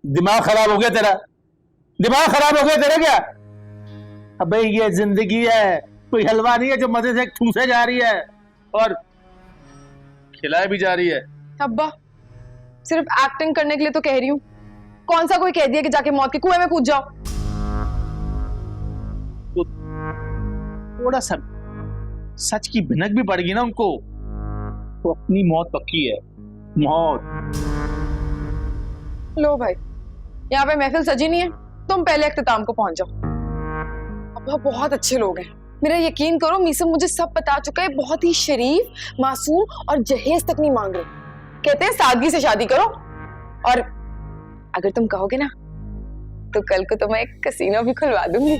दिमाग खराब हो गया तेरा? दिमाग खराब हो गया तेरा क्या? अबे ये जिंदगी है, कोई हलवा नहीं है जो मजे से ठूसे जा रही है और खिलाए भी जा रही है। अब्बा सिर्फ एक्टिंग करने के लिए तो कह रही हूँ। कौन सा कोई कह दिया कि जाके मौत के कुएं में कूद जाओ? तो थोड़ा सा सच की भिनक भी पड़ेगी ना उनको, तो अपनी मौत पक्की है। मौत। लो भाई, यहाँ पे महफिल सजी नहीं है, तुम पहले इख्तिताम को पहुंच जाओ। अब्बा बहुत अच्छे लोग हैं, मेरा यकीन करो। मीसम मुझे सब बता चुका है। बहुत ही शरीफ, मासूम और जहेज तक नहीं मांग रहे। कहते हैं सादगी से शादी करो, और अगर तुम कहोगे ना तो कल को तुम्हें एक कैसीनो भी खुलवा दूंगी।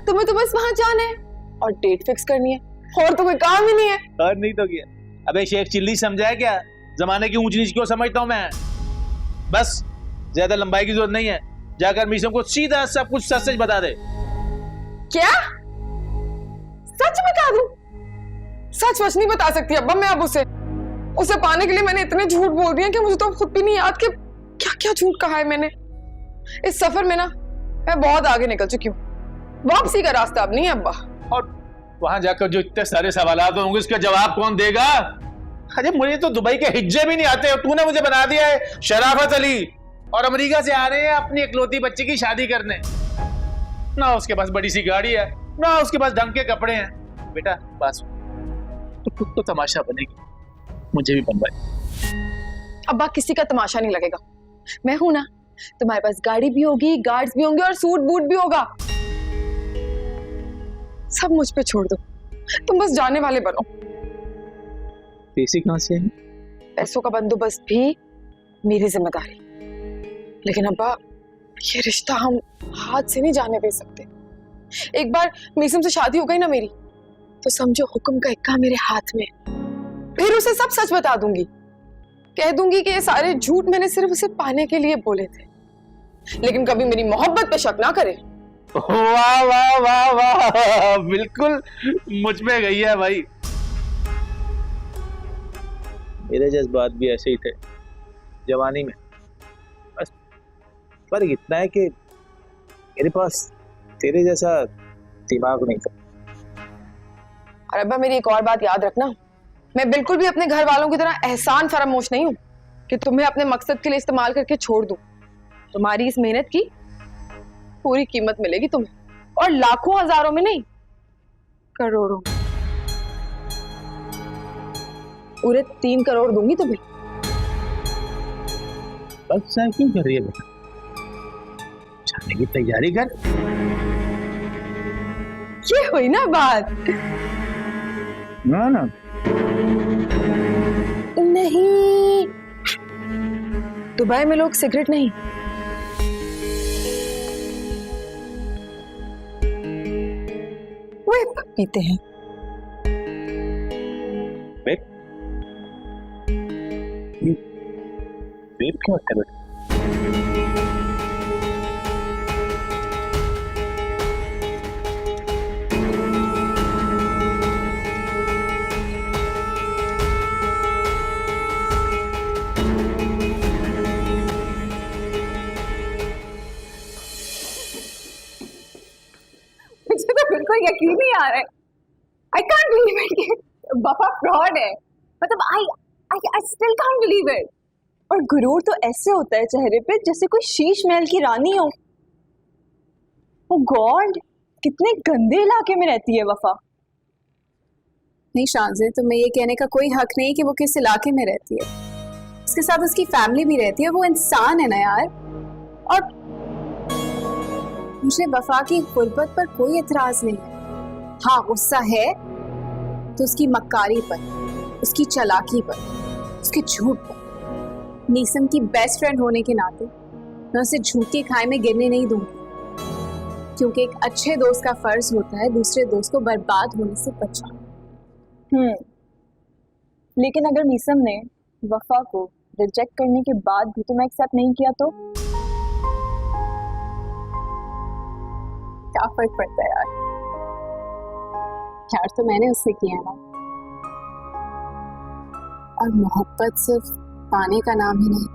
तुम्हें तो बस वहां जाना है और डेट फिक्स करनी है, और तो कोई काम ही नहीं है। और नहीं तो क्या? अबे शेख चिल्ली समझा है क्या? जमाने की ऊंच नीच क्यों समझता हूं मैं? बस ज्यादा लंबाई की जरूरत नहीं है, जाकर मीसम को सीधा सब कुछ सच सच बता दे। क्या सच बता दूं? सच वच नहीं बता सकती अब्बा मैं अब उसे पाने के लिए मैंने इतने झूठ बोल दिए कि मुझे तो खुद भी नहीं याद कि क्या क्या झूठ कहा है मैंने। इस सफर में ना मैं बहुत आगे निकल चुकी हूँ, वापसी का रास्ता अब नहीं है अब्बा। और वहां जाकर जो इतने सारे सवाल होंगे उसका जवाब कौन देगा? अरे मुझे तो दुबई के हिज्जे भी नहीं आते, तूने मुझे बना दिया है शराफत अली, और अमेरिका से आ रहे हैं अपनी इकलौती बच्ची की शादी करने। ना उसके पास बड़ी सी गाड़ी है, ना उसके पास ढंग के कपड़े हैं। बेटा बस तो खुद तो तमाशा बनेगी, मुझे भी बनवाए। अब्बा किसी का तमाशा नहीं लगेगा, मैं हूं ना। तुम्हारे पास गाड़ी भी होगी, गार्ड्स भी होंगे और सूट बूट भी होगा। सब मुझ पे छोड़ दो, तुम बस जाने वाले बनो। पैसे कहां से हैं? पैसों का बंदोबस्त भी मेरी जिम्मेदारी, लेकिन अब्बा ये रिश्ता हम हाथ से नहीं जाने दे सकते। एक बार मीसम से शादी हो गई ना मेरी, तो समझो हुक्म का इक्का मेरे हाथ में। फिर उसे सब सच बता दूंगी, कह दूंगी कि ये सारे झूठ मैंने सिर्फ उसे पाने के लिए बोले थे, लेकिन कभी मेरी मोहब्बत पे शक ना करे। वाह वाह वाह वाह, बिल्कुल मुझ में गई है भाई। मेरे जज्बात भी ऐसे ही थे जवानी में, बस फर्क इतना है कि मेरे पास तेरे जैसा दिमाग नहीं था। और अब्बा मेरी एक और बात याद रखना, मैं बिल्कुल भी अपने घर वालों की तरह एहसान फरामोश नहीं हूं कि तुम्हें अपने मकसद के लिए इस्तेमाल करके छोड़ दूं। तुम्हारी इस मेहनत की पूरी कीमत मिलेगी तुम्हें, और लाखों हजारों में नहीं, करोड़ों। पूरे 3 करोड़ दूंगी तुम्हें। बस क्यों कर रही है बेटा? जाने की तैयारी कर। ये हुई ना बात? ना ना नहीं, दुबई में लोग सिगरेट नहीं, वेप पीते हैं। वेप? वेप क्या होता है बेटा? मुझे तो बिल्कुल यकीन नहीं आ रहा है। I can't believe it कि बाबा फ्रॉड है। मतलब I still can't believe it। और गुरूर तो ऐसे होता है चेहरे पे जैसे कोई शीश महल की रानी हो। Oh God, कितने गंदे इलाके में रहती है वफा। नहीं शांजे, तुम्हें ये कहने का कोई हक नहीं कि वो किस इलाके में रहती है। उसके साथ उसकी फैमिली भी रहती है, वो इंसान है ना यार। और मुझे वफा की गुर्बत पर कोई एतराज नहीं है। हाँ गुस्सा है तो उसकी मक्कारी पर, उसकी चालाकी पर, उसके झूठ पर। मीसम की बेस्ट फ्रेंड होने के नाते मैं उसे झूठ की खाई में गिरने नहीं दूंगी, क्योंकि एक अच्छे दोस्त का फर्ज होता है दूसरे दोस्त को बर्बाद होने से बचाना। लेकिन अगर मीसम ने वफा को रिजेक्ट करने के बाद भी तुम्हें एक्सेप्ट नहीं किया तो क्या फर्क पड़ता है यार? प्यार तो मैंने उससे किया ना। और मोहब्बत सिर्फ पाने का नाम ही नहीं,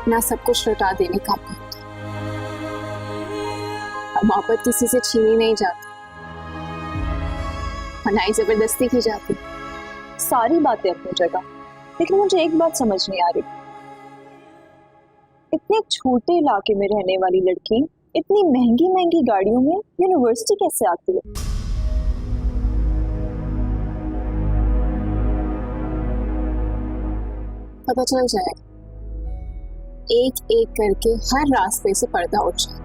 ना सब कुछ लौटा देने का भी होता है। और मोहब्बत किसी से छीनी नहीं जाती और ना ही जबरदस्ती की जाती। सारी बातें अपनी जगह, लेकिन मुझे एक बात समझ नहीं आ रही, इतने छोटे इलाके में रहने वाली लड़की इतनी महंगी महंगी गाड़ियों में यूनिवर्सिटी कैसे आती है? पता चल जाएगा, एक एक करके हर रास्ते से पर्दा उठ जाए।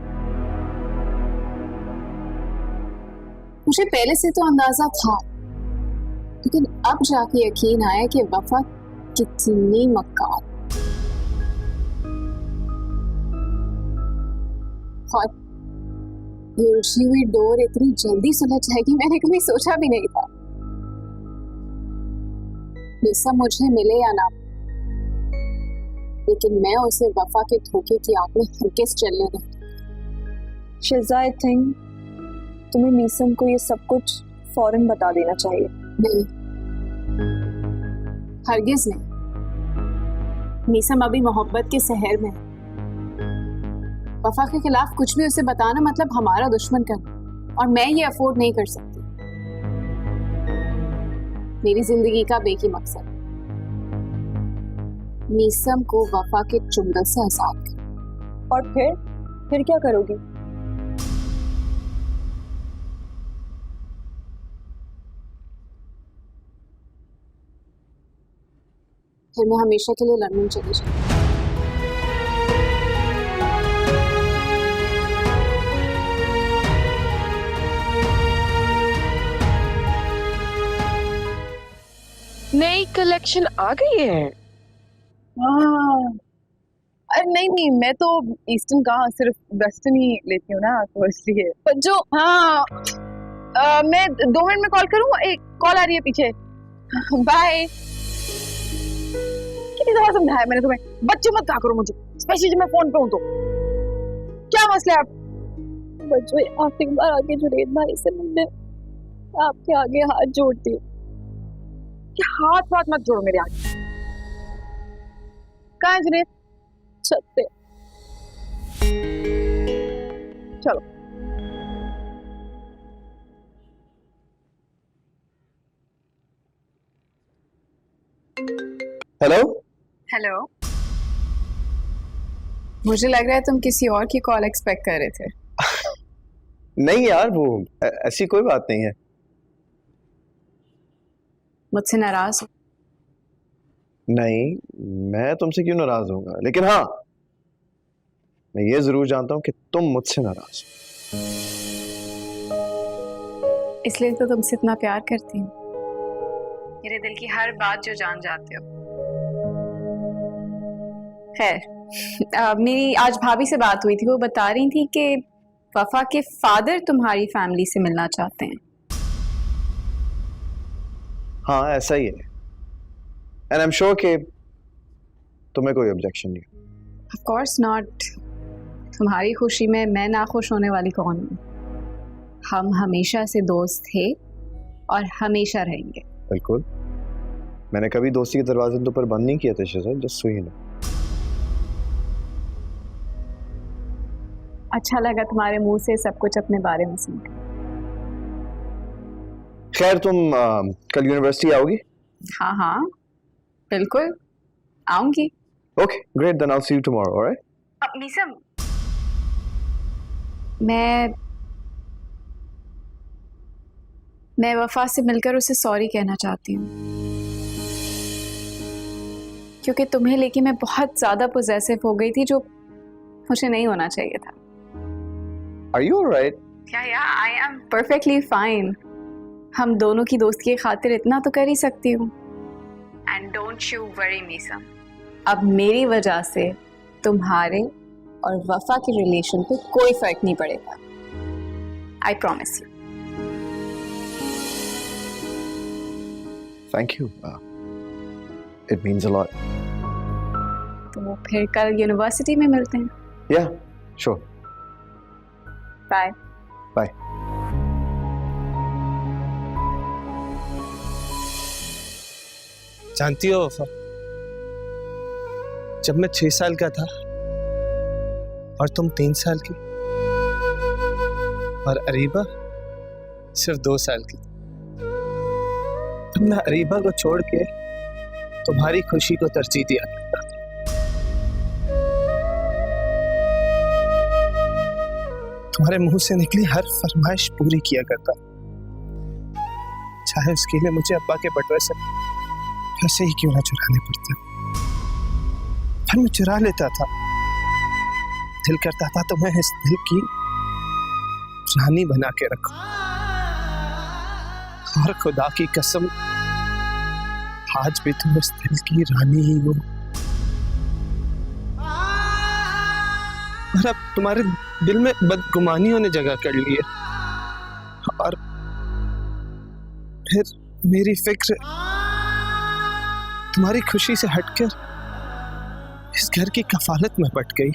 मुझे पहले से तो अंदाजा था, लेकिन अब जाके यकीन आया कि वफा कितनी मक्कार और ये उलझी हुई डोर इतनी जल्दी सुलझ जाएगी मैंने कभी सोचा भी नहीं था। मीसम मुझे मिले या ना, लेकिन मैं उसे वफा के धोखे की आग में हरगिज़ चलने नहीं। शिज़ा, आई थिंक तुम्हें मीसम को ये सब कुछ फौरन बता देना चाहिए। नहीं, हरगिज़ नहीं। मीसम अभी मोहब्बत के शहर में है। वफा के खिलाफ कुछ भी उसे बताना मतलब हमारा दुश्मन करना, और मैं ये अफोर्ड नहीं कर सकती। मेरी जिंदगी का बेकी मकसद मीसम को वफा के चुंगल से आजाद कर। और फिर क्या करोगी? फिर मैं हमेशा के लिए लंदन चली जाऊंगी। नई कलेक्शन आ गई है। अरे नहीं, मैं तो ईस्टर्न कहाँ, सिर्फ वेस्टर्न ही लेती हूँ ना, तो इसलिए। पर जो मैं 2 मिनट में कॉल करूँ, एक कॉल आ रही है पीछे। बाय। कितनी दफा समझाया मैंने तुम्हें, बच्चे मत कहा करो मुझे, स्पेशली जब मैं फोन पे हूँ तो। क्या मसला है आप? बच्चों, आखिरी बार आगे जुनेद भाई से मिलने आपके आगे हाथ जोड़ती हूँ। हाथ मत जोड़ो मेरे आगे। कहाँ है जुनेद? छत पे। चलो। हेलो। हेलो। मुझे लग रहा है तुम किसी और की कॉल एक्सपेक्ट कर रहे थे। नहीं यार, वो ऐसी कोई बात नहीं है। मुझसे नाराज हो? नहीं, मैं तुमसे क्यों नाराज होऊंगा, लेकिन हाँ, मैं ये जरूर जानता हूँ कि तुम मुझसे नाराज हो। इसलिए तो तुमसे इतना प्यार करती हूँ, मेरे दिल की हर बात जो जान जाते हो। खैर, मेरी आज भाभी से बात हुई थी, वो बता रही थी कि वफा के फादर तुम्हारी फैमिली से मिलना चाहते हैं। हाँ, ऐसा ही है, एंड आई एम श्योर कि तुम्हें कोई ऑब्जेक्शन नहीं। Of course not. तुम्हारी खुशी में मैं नाखुश होने वाली कौन हूँ? हम हमेशा से दोस्त थे और हमेशा रहेंगे। बिल्कुल, मैंने कभी दोस्ती के दरवाजे तो पर बंद नहीं किए थे शिजा, जस्ट सो यू नो। अच्छा लगा तुम्हारे मुंह से सब कुछ अपने बारे में सुनकर। खैर, तुम कल यूनिवर्सिटी आओगी? हाँ हाँ बिल्कुल आऊंगी। Okay great, then I will see you tomorrow, all right? Meesam, मैं वफा से मिलकर उसे सॉरी कहना चाहती हूँ, क्योंकि तुम्हें लेके मैं बहुत ज्यादा पोजेसिव हो गई थी, जो मुझे नहीं होना चाहिए था। Are you alright? Yeah I am perfectly fine. हम दोनों की दोस्ती की खातिर इतना तो कर ही सकती हूँ। And don't you worry Meesam, अब मेरी वजह से तुम्हारे और वफा के रिलेशन पे कोई फर्क नहीं पड़ेगा। I promise you. Thank you, it means a lot. तो फिर कल यूनिवर्सिटी में मिलते हैं। या श्योर। Bye bye. जानती हो वफा, जब मैं 6 साल का था और तुम 3 साल की, और अरीबा सिर्फ 2 साल की। तुमने अरीबा को छोड़ के तुम्हारी खुशी को तरजीह दिया करता। तुम्हारे मुंह से निकली हर फरमाइश पूरी किया करता, चाहे उसके लिए मुझे अब्बा के बटवे से पैसे ही क्यों ना चुराने पड़ते। पर मैं चुरा लेता था। दिल करता था तो मैं इस दिल की रानी बना के रखूं। और खुदा की कसम, आज भी तुम इस दिल की रानी ही हो। और अब तुम्हारे दिल में बदगुमानियों ने जगह कर ली है, और फिर मेरी फिक्र तुम्हारी खुशी से हटकर इस घर की कफालत में बट गई।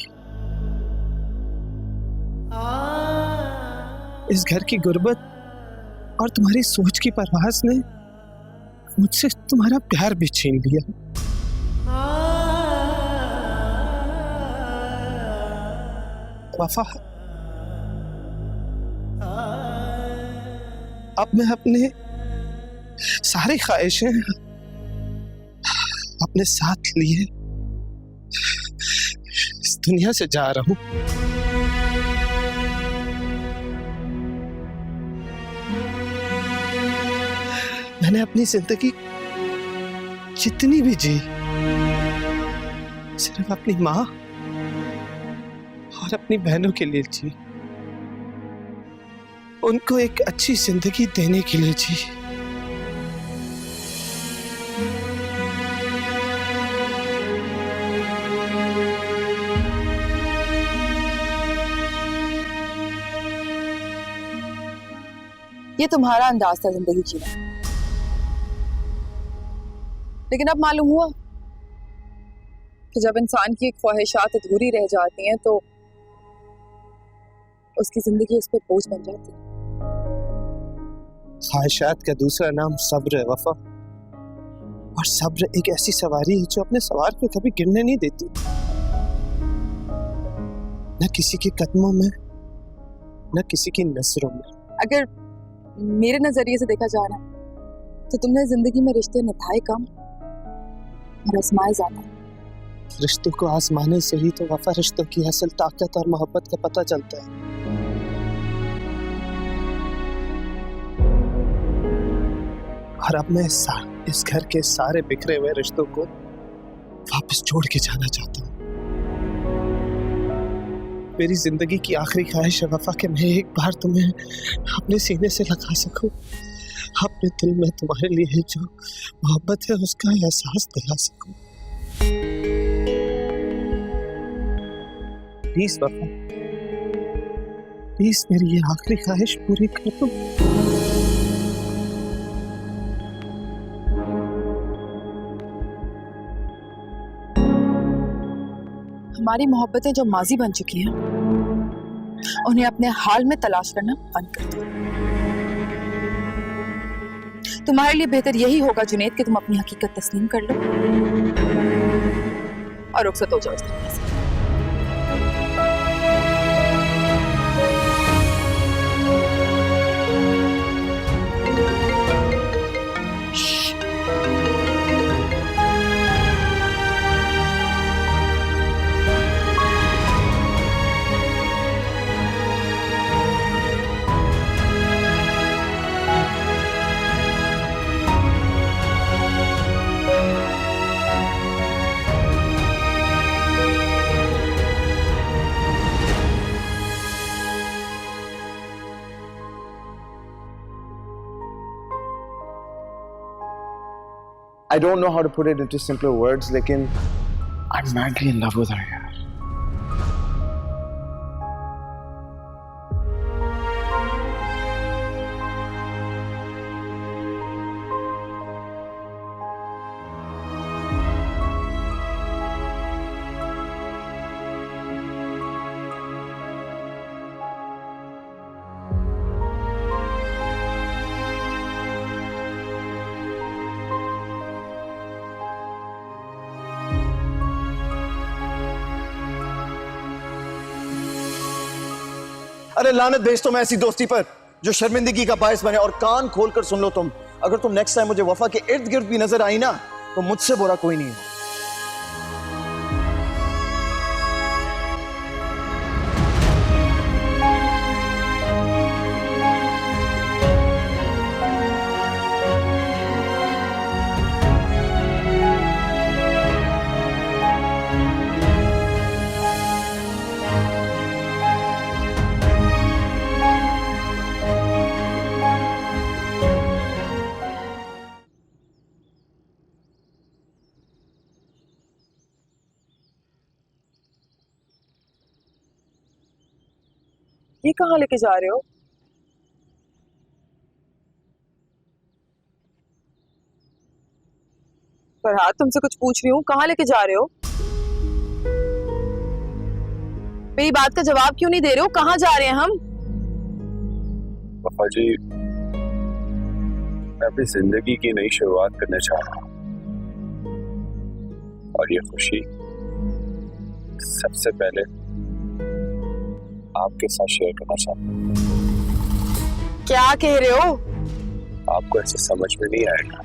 इस घर की गुर्बत और तुम्हारी सोच की परवाज़ ने मुझसे तुम्हारा प्यार भी छीन लिया। वफा, अब मैं अपने सारी ख्वाहिशें अपने साथ लिए इस दुनिया से जा रहा हूं। मैंने अपनी जिंदगी जितनी भी जी सिर्फ अपनी माँ और अपनी बहनों के लिए जी, उनको एक अच्छी जिंदगी देने के लिए जी। ये तुम्हारा अंदाज था जिंदगी जीना, लेकिन अब मालूम हुआ कि जब इंसान की एक ख्वाहिशात अधूरी रह जाती हैं तो उसकी जिंदगी उस पर बोझ बन जाती है। ख्वाहिशात का दूसरा नाम सब्र है वफा, और सब्र एक ऐसी सवारी है जो अपने सवार को कभी गिरने नहीं देती, न किसी के कदमों में न किसी की नजरों में। अगर मेरे नजरिए से देखा जा रहा तो तुमने जिंदगी में रिश्ते निभाए कम और आजमाए ज्यादा। रिश्तों को आजमाने से ही तो वफा रिश्तों की असल ताकत और मोहब्बत का पता चलता है। और अब मैं इस घर के सारे बिखरे हुए रिश्तों को वापस जोड़ के जाना चाहता हूँ। मेरी जिंदगी की आखिरी ख्वाहिश है वफा कि मैं एक बार तुम्हें अपने सीने से लगा सकूं, अपने दिल में तुम्हारे लिए जो मोहब्बत है उसका एहसास दिला सकूं। प्लीज वफा, प्लीज मेरी ये आखिरी ख्वाहिश पूरी कर दो। हमारी मोहब्बतें जो माजी बन चुकी हैं उन्हें अपने हाल में तलाश करना बंद कर दो। तुम्हारे लिए बेहतर यही होगा जुनैद कि तुम अपनी हकीकत तस्लीम कर लो और रुखसत हो जाओ इस दुनिया से। I don't know how to put it into simpler words, लेकिन I'm madly in love with her, यार. अरे लानत भेज तुम ऐसी दोस्ती पर जो शर्मिंदगी का बायस बने। और कान खोलकर सुन लो तुम, अगर तुम नेक्स्ट टाइम मुझे वफा के इर्द गिर्द भी नजर आई ना तो मुझसे बुरा कोई नहीं है। ये कहाँ लेके जा रहे हो? फरहाद, तुमसे कुछ पूछ रही हूँ, कहाँ लेके जा रहे हो? मेरी बात का जवाब क्यों नहीं दे रहे हो? कहाँ जा रहे हैं हम? पापा जी, मैं अपनी जिंदगी की नई शुरुआत करना चाह रहा हूँ और ये खुशी सबसे पहले आपके साथ शेयर करना चाहता हूँ। क्या कह रहे हो? आपको ऐसे समझ में नहीं आएगा,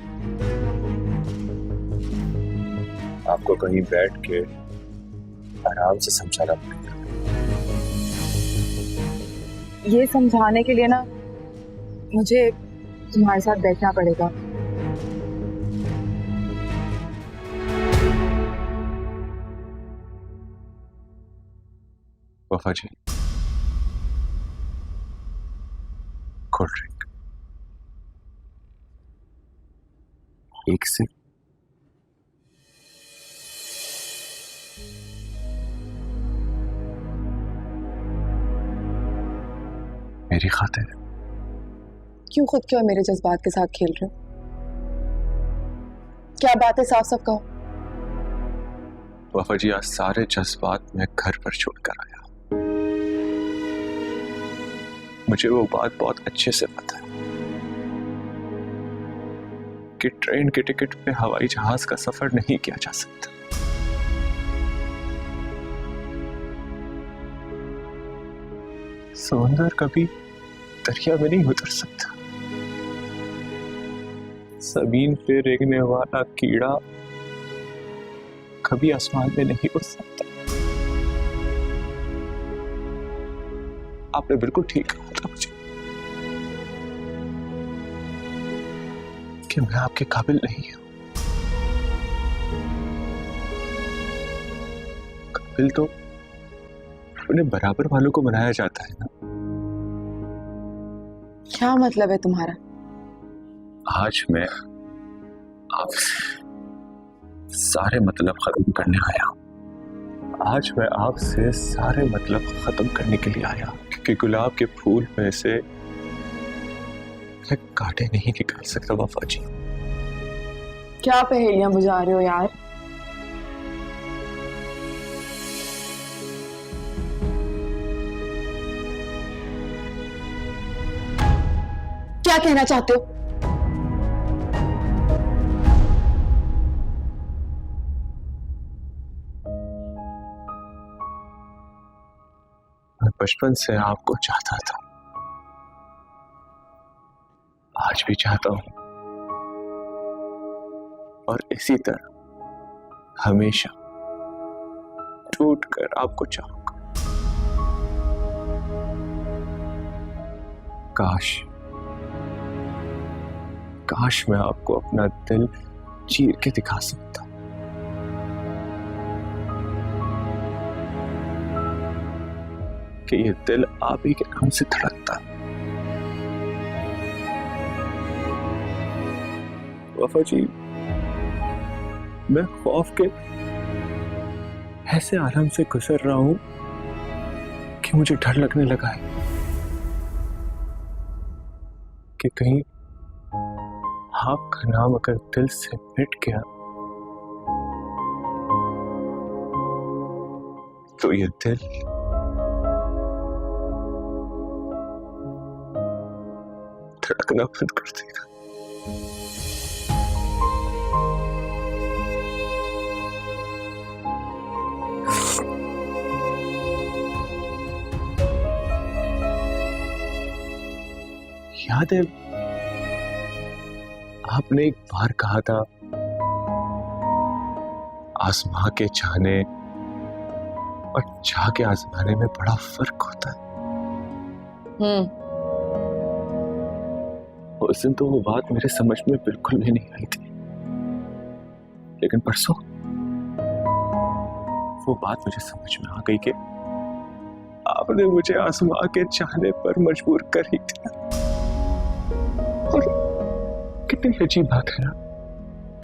आपको कहीं बैठ के आराम से समझाना पड़ेगा। ये समझाने के लिए ना मुझे तुम्हारे साथ बैठना पड़ेगा। वफा जी, कोल्ड ड्रिंक एक से। मेरी खातिर। क्यों खुद के और मेरे जज्बात के साथ खेल रहे हो? क्या बात है, साफ साफ कहो। वफा जी, आज सारे जज्बात मैं घर पर छोड़कर आया। मुझे वो बात बहुत अच्छे से पता है कि ट्रेन के टिकट पे हवाई जहाज का सफर नहीं किया जा सकता। समंदर कभी दरिया में नहीं उतर सकता। जमीन पे रेंगने वाला कीड़ा कभी आसमान में नहीं उड़ सकता। आपने बिल्कुल ठीक कहा था मुझे कि मैं आपके काबिल नहीं हूं। काबिल तो अपने बराबर वालों को बनाया जाता है ना। क्या मतलब है तुम्हारा? आज मैं आपसे सारे मतलब खत्म करने आया हूं। आज मैं आपसे सारे मतलब खत्म करने के लिए आया, क्योंकि गुलाब के फूल में से मैं कांटे नहीं निकाल सकता। वफा जी, क्या पहेलियां बुझा रहे हो यार? क्या कहना चाहते हो? मैं बचपन से आपको चाहता था, आज भी चाहता हूं, और इसी तरह हमेशा टूट कर आपको चाहूंगा। काश मैं आपको अपना दिल चीर के दिखा सकता। कि ये दिल आप ही के नाम से धड़कता। वफा जी, मैं खौफ के ऐसे आलम से गुजर रहा हूं कि मुझे डर लगने लगा है कि कहीं आपका नाम अगर दिल से मिट गया तो ये दिल धड़कना बंद कर देगा। याद है आपने एक बार कहा था आसमां के चाहने और चाह के आजमाने में बड़ा फर्क होता है। उस दिन तो वो बात मेरे समझ में बिल्कुल भी नहीं आई थी, लेकिन परसों वो बात मुझे समझ में आ गई कि आपने मुझे आसमां के चाहने पर मजबूर कर ही दिया। और कितनी अजीब बात है ना,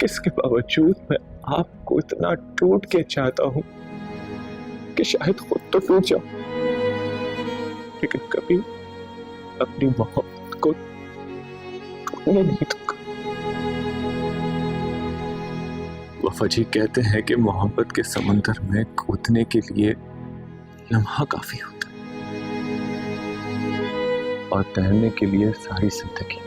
किसके बावजूद मैं आपको इतना टूट के चाहता हूं कि शायद खुद तो टूट जाऊं, लेकिन कभी अपनी मोहब्बत को टूटने नहीं दूंगा। वफा जी कहते हैं कि मोहब्बत के समंदर में कूदने के लिए लम्हा काफी होता है और तैरने के लिए सारी जिंदगी।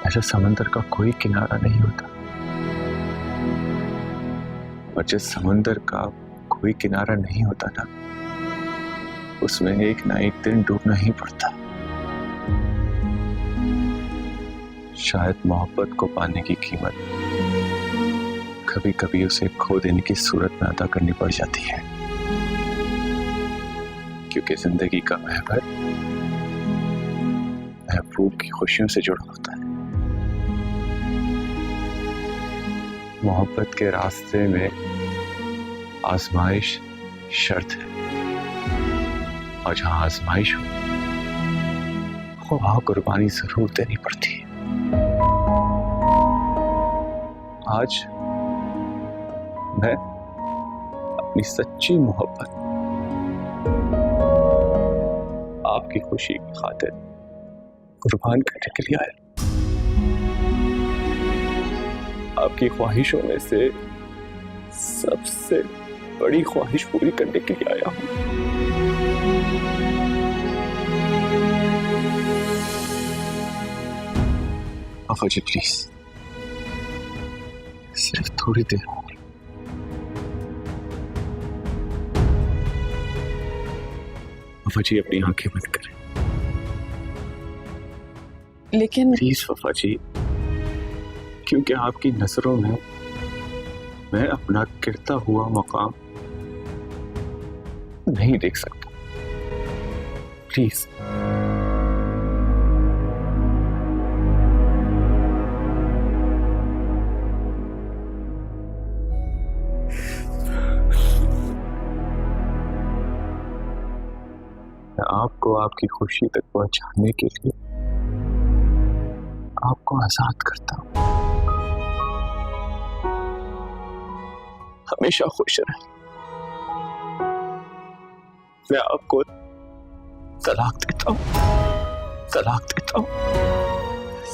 ऐसा समंदर का कोई किनारा नहीं होता, और जिस समंदर का कोई किनारा नहीं होता ना, उसमें एक ना एक दिन डूबना ही पड़ता। शायद मोहब्बत को पाने की कीमत कभी कभी उसे खो देने की सूरत में अदा करनी पड़ जाती है, क्योंकि जिंदगी का महवर महबूब की खुशियों से जुड़ा होता है। मोहब्बत के रास्ते में आजमाइश शर्त है, और जहां आजमाइश हो वहां कुर्बानी जरूर देनी पड़ती है। आज मैं अपनी सच्ची मोहब्बत आपकी खुशी की खातिर कुर्बान करने के लिए आया। आपकी ख्वाहिशों में से सबसे बड़ी ख्वाहिश पूरी करने के लिए आया हूं। वफा जी प्लीज, सिर्फ थोड़ी देर और। वफा जी अपनी आंखें बंद करें लेकिन प्लीज वफा जी, क्योंकि आपकी नजरों में मैं अपना गिरता हुआ मकाम नहीं देख सकता। प्लीज मैं आपको आपकी खुशी तक पहुंचाने के लिए आपको आजाद करता हूं। हमेशा खुश रहें। मैं आपको तलाक देता हूं, तलाक देता हूं।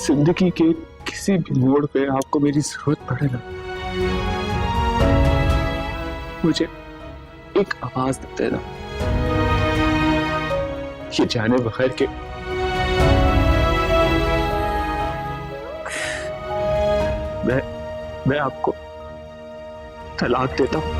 जिंदगी के किसी भी मोड़ पे आपको मेरी जरूरत पड़े ना, मुझे एक आवाज दे देना। ये जाने बगैर के मैं आपको तलाक देता हूं।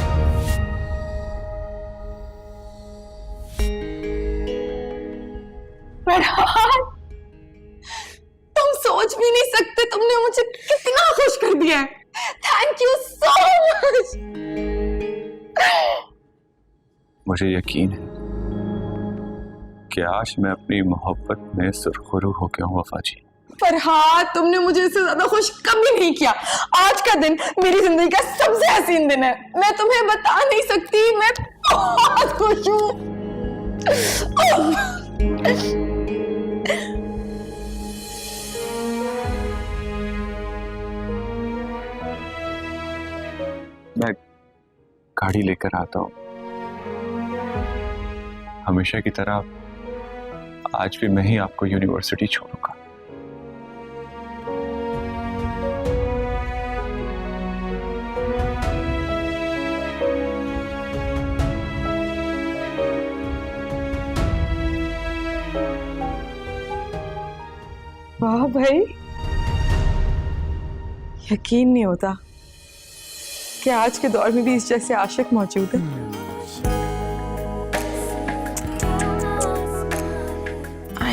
तुम सोच भी नहीं सकते तुमने मुझे कितना खुश कर दिया है। Thank you so much. मुझे यकीन है कि आज मैं अपनी मोहब्बत में सुरखरू हो गया हूं वफा जी। फरहाद, तुमने मुझे इससे ज्यादा खुश कभी नहीं किया। आज का दिन मेरी जिंदगी का सबसे हसीन दिन है। मैं तुम्हें बता नहीं सकती, मैं बहुत खुश हूँ। मैं गाड़ी लेकर आता हूं। हमेशा की तरह आज भी मैं ही आपको यूनिवर्सिटी छोड़ूंगा। वाह भाई, यकीन नहीं होता कि आज के दौर में भी इस जैसे आशिक मौजूद है।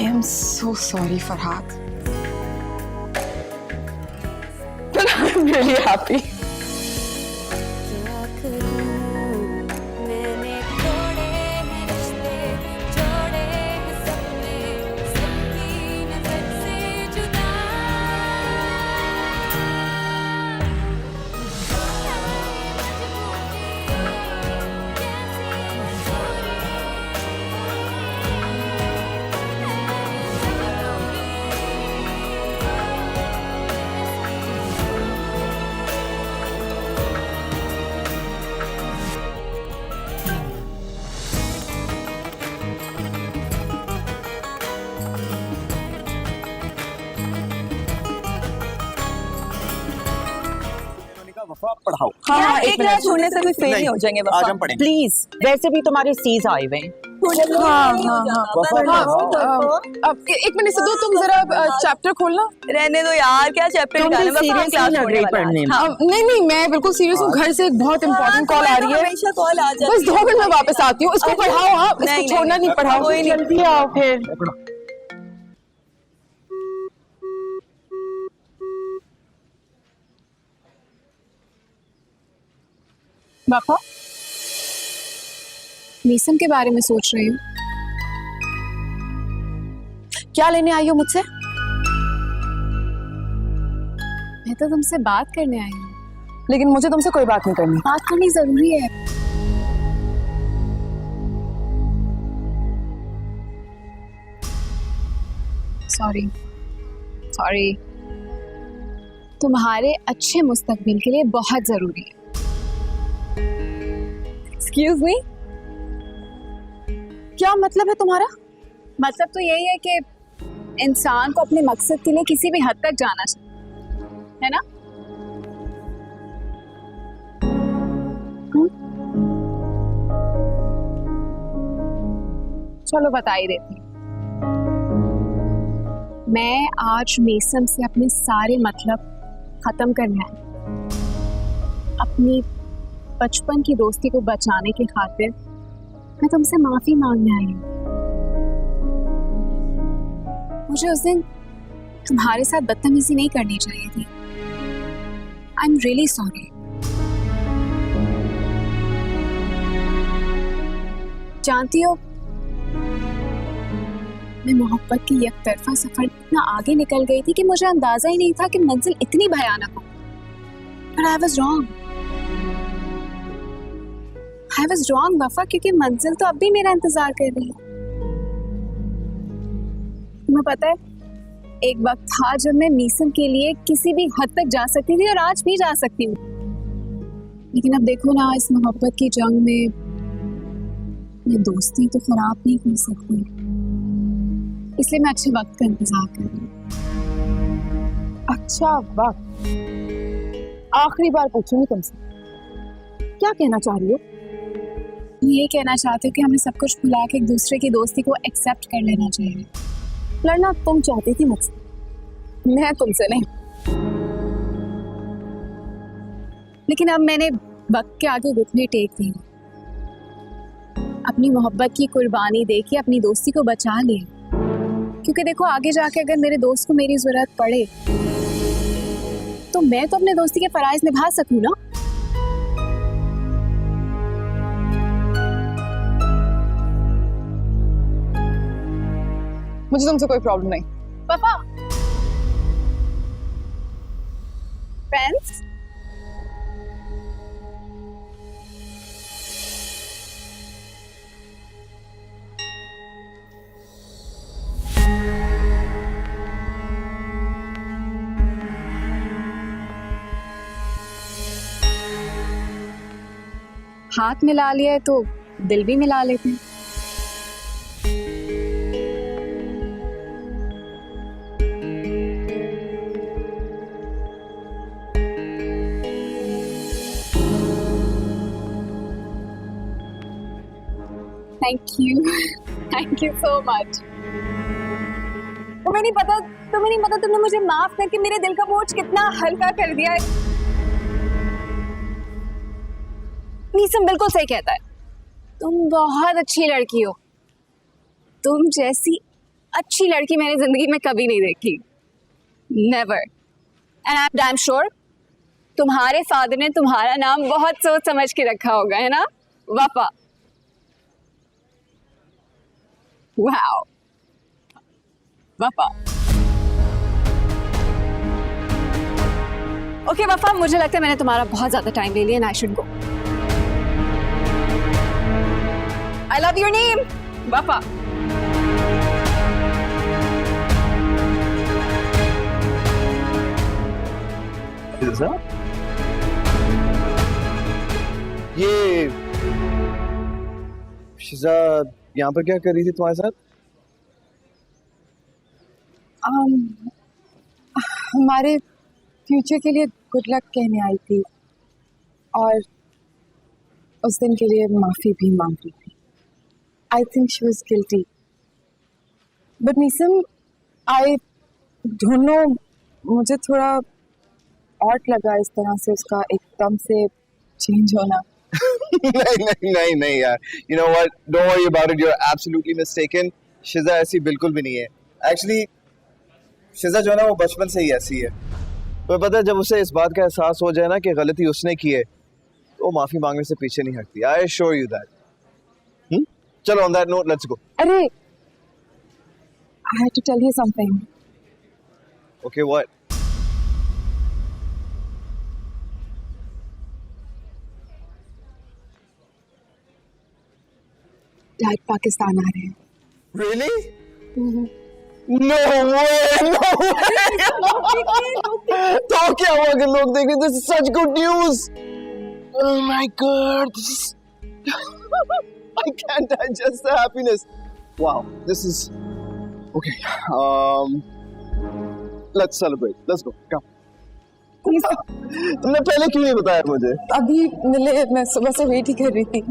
I am so sorry, Farhad. But I'm really happy. पढ़ाओ। हाँ, एक मिनट छोड़ने से भी फेल नहीं हो जाएंगे आज हम पढ़ेंगे। प्लीज, वैसे भी तुम्हारे सीज आए हुए हैं। एक मिनट से दो, तुम जरा चैप्टर खोलना। रहने दो यार, क्या चैप्टर निकालना, सीरियस क्लास लग रही पढ़ने में। नहीं नहीं, मैं बिल्कुल सीरियस हूँ। घर से एक बहुत इंपॉर्टेंट कॉल आ रही है। हमेशा कॉल आ जाती है। बस 2 मिनट में वापस आती हूँ। इसको पढ़ाओ आप, इसको छोड़ना नहीं, पढ़ाओ। कोई नहीं, जल्दी आओ फिर। पापा, मीसम के बारे में सोच रही हूँ। क्या लेने आई हो मुझसे? मैं तो तुमसे बात करने आई हूँ। लेकिन मुझे तुमसे कोई बात नहीं करनी। बात करनी जरूरी है। सॉरी सॉरी, तुम्हारे अच्छे मुस्तकबिल के लिए बहुत जरूरी है। एक्सक्यूज मी, क्या मतलब है तुम्हारा? मतलब तो यही है कि इंसान को अपने मकसद के लिए किसी भी हद तक जाना चाहिए, है ना? चलो बता ही देती हूँ। मैं आज मीसम से अपने सारे मतलब खत्म करने आई। अपनी बचपन की दोस्ती को बचाने की खातिर मैं तुमसे माफी मांगने आई हूँ। मुझे उस दिन तुम्हारे साथ बदतमीजी नहीं करनी चाहिए थी। I am really sorry. जानती हो, मैं मोहब्बत की एक तरफा सफर इतना आगे निकल गई थी कि मुझे अंदाजा ही नहीं था कि मंजिल इतनी भयानक हो। But I was wrong. I was wrong, वफा, क्योंकि मंजिल तो अब भी मेरा इंतजार कर रही है। तुम्हें पता है, एक वक्त था जब मैं मीसम के लिए किसी भी हद तक जा सकती थी और आज भी जा सकती हूँ। लेकिन अब देखो ना, इस मोहब्बत की जंग में मैं दोस्ती तो खराब नहीं कर सकती, इसलिए मैं अच्छे वक्त का इंतजार कर रही हूँ। अच्छा वक्त? आखिरी बार पूछूंगी तुमसे, क्या कहना चाह रही हो? ये कहना चाहती हूँ कि हमें सब कुछ भुला के एक दूसरे की दोस्ती को एक्सेप्ट कर लेना चाहिए। लड़ना तुम चाहती थी मुझसे, मैं तुमसे नहीं। लेकिन अब मैंने वक्त के आगे घुटने टेक दिए, अपनी मोहब्बत की कुर्बानी देके अपनी दोस्ती को बचा लिया। क्योंकि देखो, आगे जाके अगर मेरे दोस्त को मेरी जरूरत पड़े तो मैं तो अपने दोस्ती के फराइज निभा सकूं ना। मुझे तुमसे कोई प्रॉब्लम नहीं। पापा, फ्रेंड्स, हाथ मिला लिया है तो दिल भी मिला लेते हैं। Thank you so much. तुम्हें नहीं पता तुमने मुझे माफ करके मेरे दिल का बोझ कितना हल्का कर दिया है। मीसम बिल्कुल सही कहता है, तुम बहुत अच्छी लड़की हो। तुम जैसी अच्छी लड़की मैंने जिंदगी में कभी नहीं देखी, never. And I am damn sure तुम्हारे फादर ने तुम्हारा नाम बहुत सोच समझ के रखा होगा, है ना? वफा। वाओ, वफा। ओके वफा, मुझे लगता है मैंने तुम्हारा बहुत ज्यादा टाइम ले लिया and I should go. I love your name, वफा। ये शिजा यहाँ पर क्या कर रही थी तुम्हारे साथ? हमारे फ्यूचर के लिए गुड लक कहने आई थी और उस दिन के लिए माफी भी मांग रही थी। I think she was guilty, but Neesam I don't know, मुझे थोड़ा ऑड लगा इस तरह से उसका एकदम से चेंज होना। नहीं यार, you know what, don't worry about it, you're absolutely mistaken. शिजा ऐसी बिल्कुल भी नहीं है। Actually शिजा जो है ना वो बचपन से ही ऐसी है। तो पता है जब उसे इस बात का एहसास हो जाए ना कि गलती उसने की है तो वो माफी मांगने से पीछे नहीं हटती। I assure you that. चलो on that note, let's go. अरे, I had to tell you something. Okay, what? Dad Pakistan आ रहे हैं। Really? No way! No way! तो क्या हुआ अगर लोग देखें? This is such good news! Oh my God! This is... I can't digest the happiness. Wow, this is... Okay, let's celebrate. Let's go. Come. तुमने पहले क्यों नहीं बताया मुझे? अभी मिले, मैं सुबह से वेट ही कर रही थी।